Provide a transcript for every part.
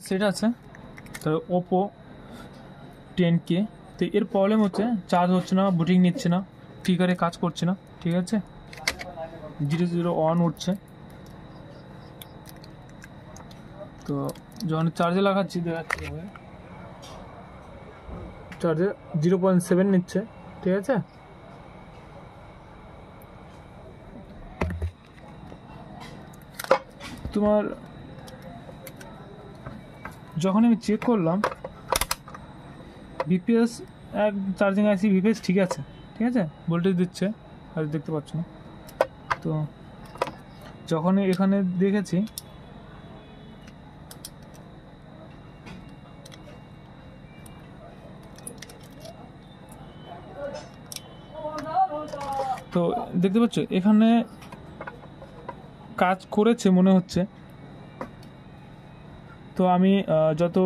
সেটা আছে তো ওপো 10K। তো এর প্রবলেম হচ্ছে চার্জ হচ্ছে না, বুটিং নিচ্ছে না, ফিগারে কাজ করছে না, ঠিক আছে, 0 অন উঠছে। তো যখন চার্জে লাগাচ্ছি দেখাচ্ছি, চার্জে 0.7 নিচ্ছে, ঠিক আছে। তোমার যখন আমি চেক করলাম বিপিএস এক চার্জিং আইসি বিপিএস ঠিক আছে, ঠিক আছে, ভোল্টেজ দিচ্ছে, আর দেখতে পাচ্ছ না। তো যখন এখানে দেখেছি তো দেখতে পাচ্ছ এখানে কাজ করেছে মনে হচ্ছে। তো আমি যত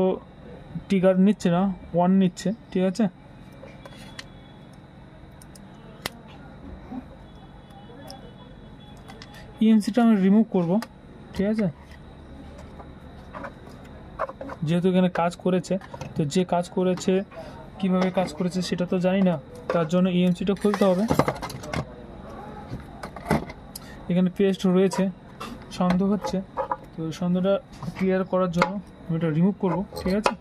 ট্রিগার নিচ্ছে না, ওয়ান নিচ্ছে, ঠিক আছে। ইএমসিটা আমি রিমুভ করব, ঠিক আছে, যেহেতু এখানে কাজ করেছে। তো যে কাজ করেছে কিভাবে কাজ করেছে সেটা তো জানি না, তার জন্য ইএমসিটা খুলতে হবে। এখানে পেস্ট রয়েছে, সন্দেহ হচ্ছে, তো সন্দেহটা ক্লিয়ার করার জন্য আমি এটা রিমুভ করব, ঠিক আছে।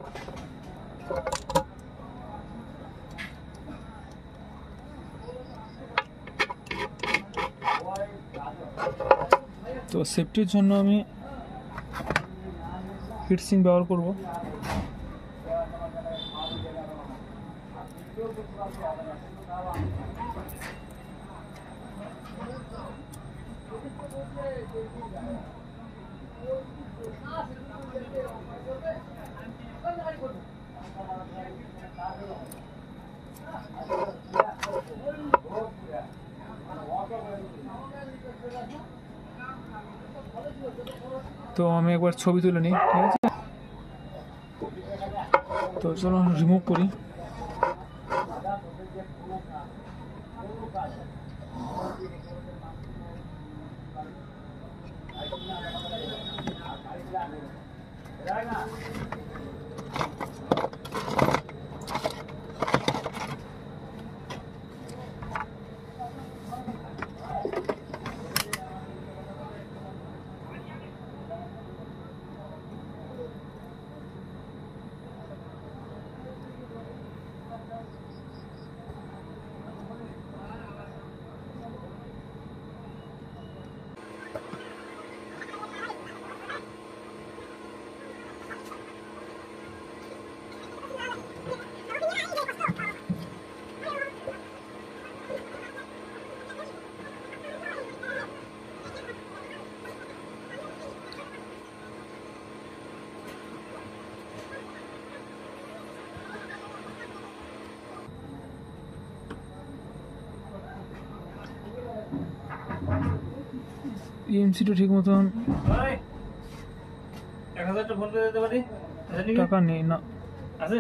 তো সেফটির জন্য আমি হিটসিং ব্যবহার করব। তো আমি একবার ছবি তুলে নিই, ঠিক আছে। তো চলো রিমুভ করি। ইএমসিটা ঠিক মতন টাকা নেই না, আছে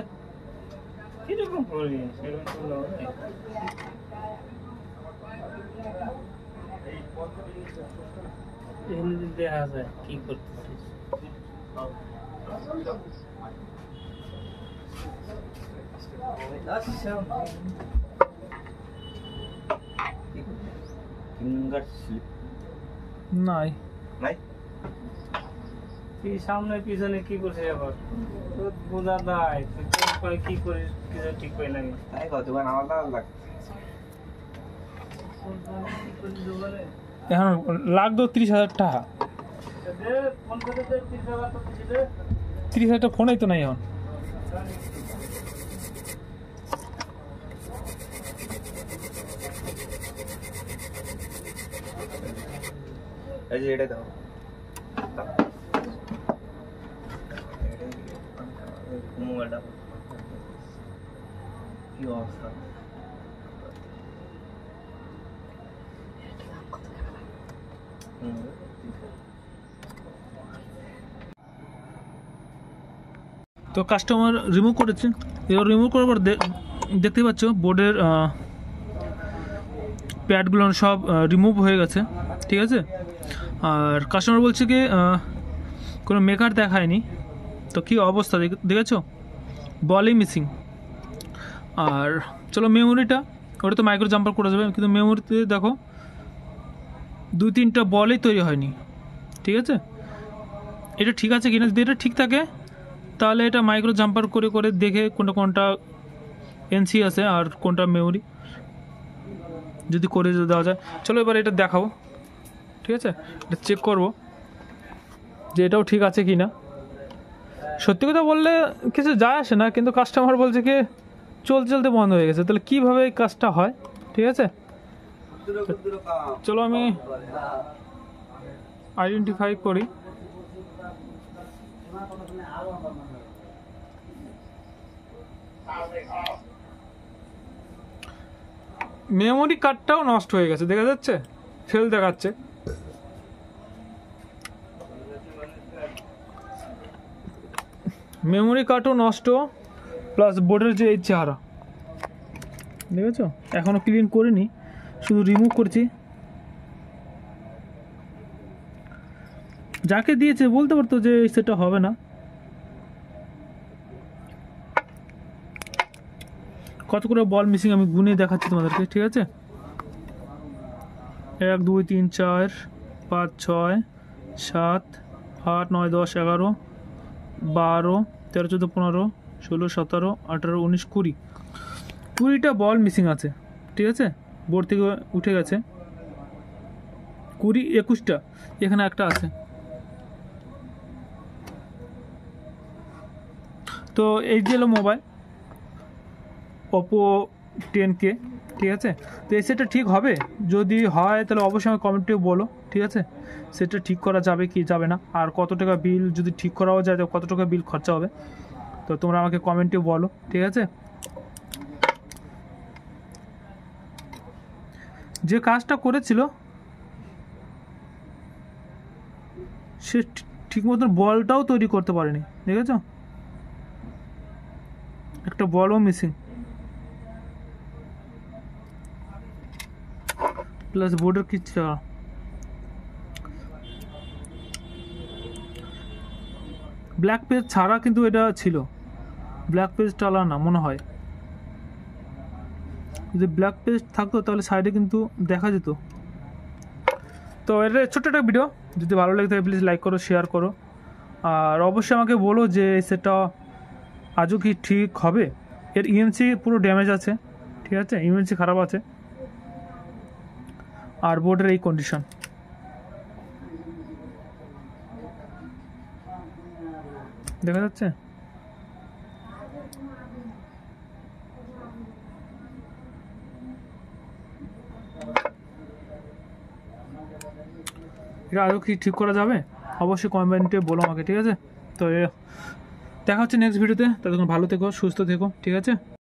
কিরকম দেখা যায় কি করতে পারিস। নাই নাই সামনে পিছনে কি করছিস আবার বোঝা দেয় কি করিস কিছু ঠিক করে লাগে তাই কতক্ষণ আলাদা লাগে। এখন লাগতো 30,000 টাকা, 30,000 টাকা ফোনই তো নাই এখন। এই যে এটা দাও মোবাইলটা কি অবস্থা। তো কাস্টমার রিমুভ করেছে, এবার রিমুভ করার পর দেখতে পাচ্ছ বোর্ডের প্যাডগুলো সব রিমুভ হয়ে গেছে, ঠিক আছে। আর কাস্টমার বলছে কি কোনো মেকার দেখায়নি, তো কী অবস্থা দেখেছো, বলই মিসিং। আর চলো মেমোরিটা, ওটা তো মাইক্রো জাম্পার করা যাবে, কিন্তু মেমোরিতে দেখো 2-3টা বলই তৈরি হয়নি। ঠিক আছে, এটা ঠিক আছে কিনা, যদি এটা ঠিক থাকে তাহলে এটা মাইক্রো জাম্পার করে করে দেখে কোনটা এনসি আছে আর কোনটা মেমোরি, যদি করে দেওয়া যায়। চলো এবার এটা দেখাবো, ঠিক আছে, এটা চেক করবো যে এটাও ঠিক আছে কি না। সত্যি কথা বললে কিছু যায় আসে না, কিন্তু কাস্টমার বলছে কি চলতে চলতে বন্ধ হয়ে গেছে, তাহলে কীভাবে এই কাজটা হয়। ঠিক আছে, চলো আমি আইডেন্টিফাই করি। মেমোরি কার্ডটাও নষ্ট হয়ে গেছে, দেখা যাচ্ছে ফেল দেখাচ্ছে। মেমোরি কার্ডও নষ্ট, প্লাস বোর্ডের যে এই চেহারা দেখেছো, এখনও ক্লিন করিনি, শুধু রিমুভ করছি। যাকে দিয়েছে বলতে পারতো যে সেটা হবে না। কত করে বল মিসিং আমি গুনে দেখাচ্ছি তোমাদেরকে, ঠিক আছে। 1 2 3 4 5 6 7 8 9 10 11 12 13 14 15 16 17 18 19 20 20টা বল মিসিং আছে। ঠিক আছে, বোর্ড থেকে উঠে গেছে 20 21টা, এখানে একটা আছে। তো এই যে হলো মোবাইল ওপো 10K। ঠিক আছে, তো এই সেটটা ঠিক হবে, যদি হয় তাহলে অবশ্যই আমাকে কমেন্টে বলো। ঠিক আছে, সেটা ঠিক করা যাবে কি যাবে না, আর কত টাকা বিল, যদি ঠিক করাও যায় তো কত টাকা বিল খরচা হবে, তো তোমরা আমাকে কমেন্টে বলো। ঠিক আছে, যে কাজটা করেছিল সে ঠিক মতন বলটাও তৈরি করতে পারেনি, দেখেছো, একটা বলও মিসিং, প্লাস বোর্ডের কিছু ব্ল্যাক পেজ ছাড়া কিন্তু এটা ছিল, ব্ল্যাক পেজ টালা না মনে হয়। যদি ব্ল্যাক পেজ থাকতো তাহলে সাইডে কিন্তু দেখা যেত। তো এটা ছোট্ট একটা ভিডিও, যদি ভালো লাগে তাহলে প্লিজ লাইক করো, শেয়ার করো, আর অবশ্যই আমাকে বলো যে সেটা আজও কি ঠিক হবে। এর ইএমসি পুরো ড্যামেজ আছে, ঠিক আছে, ইএমসি খারাপ আছে, আর বোর্ডের এই কন্ডিশন দেখা যাচ্ছে। এটা আরও কি ঠিক করা যাবে অবশ্যই কমেন্টে বলো আমাকে। ঠিক আছে, তো দেখা হচ্ছে নেক্সট ভিডিওতে, ততক্ষণ ভালো থেকো, সুস্থ থেকো। ঠিক আছে।